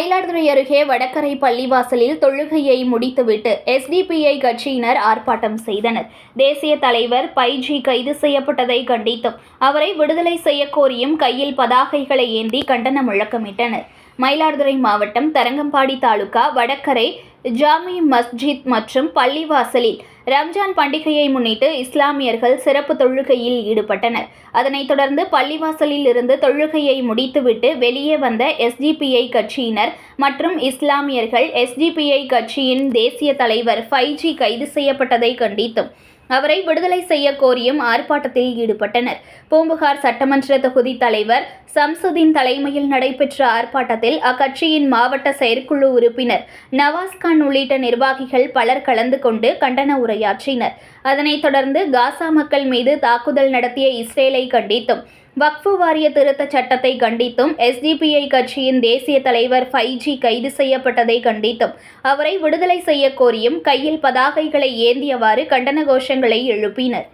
மயிலாடுதுறை அருகே வடகரை பள்ளிவாசலில் தொழுகையை முடித்துவிட்டு எஸ்டிபிஐ கட்சியினர் ஆர்ப்பாட்டம் செய்தனர். தேசிய தலைவர் பைஜி கைது செய்யப்பட்டதை கண்டித்தும் அவரை விடுதலை செய்யக்கோரியும் கையில் பதாகைகளை ஏந்தி கண்டன முழக்கமிட்டனர். மயிலாடுதுறை மாவட்டம் தரங்கம்பாடி தாலுகா வடகரை ஜாமி மஸ்ஜித் மற்றும் பள்ளிவாசலில் ரம்ஜான் பண்டிகையை முன்னிட்டு இஸ்லாமியர்கள் சிறப்பு தொழுகையில் ஈடுபட்டனர். அதனைத் தொடர்ந்து பள்ளிவாசலில் இருந்து தொழுகையை முடித்துவிட்டு வெளியே வந்த எஸ்டிபிஐ கட்சியினர் மற்றும் இஸ்லாமியர்கள் எஸ்டிபிஐ கட்சியின் தேசிய தலைவர் ஃபைஜி கைது செய்யப்பட்டதை கண்டித்தும் அவரை விடுதலை செய்ய கோரியும் ஆர்ப்பாட்டத்தில் ஈடுபட்டனர். பூம்புகார் சட்டமன்ற தொகுதி தலைவர் சம்சுதீன் தலைமையில் நடைபெற்ற ஆர்ப்பாட்டத்தில் அக்கட்சியின் மாவட்ட செயற்குழு உறுப்பினர் நவாஸ்கான் உள்ளிட்ட நிர்வாகிகள் பலர் கலந்து கொண்டு கண்டன உரையாற்றினர். அதனைத் தொடர்ந்து காசா மக்கள் மீது தாக்குதல் நடத்திய இஸ்ரேலை கண்டித்தும் வக்ஃபு வாரிய திருத்த சட்டத்தை கண்டித்தும் எஸ்டிபிஐ கட்சியின் தேசிய தலைவர் ஃபைஜி கைது செய்யப்பட்டதை கண்டித்தும் அவரை விடுதலை செய்ய கோரியும் கையில் பதாகைகளை ஏந்தியவாறு கண்டன கோஷங்களை எழுப்பினர்.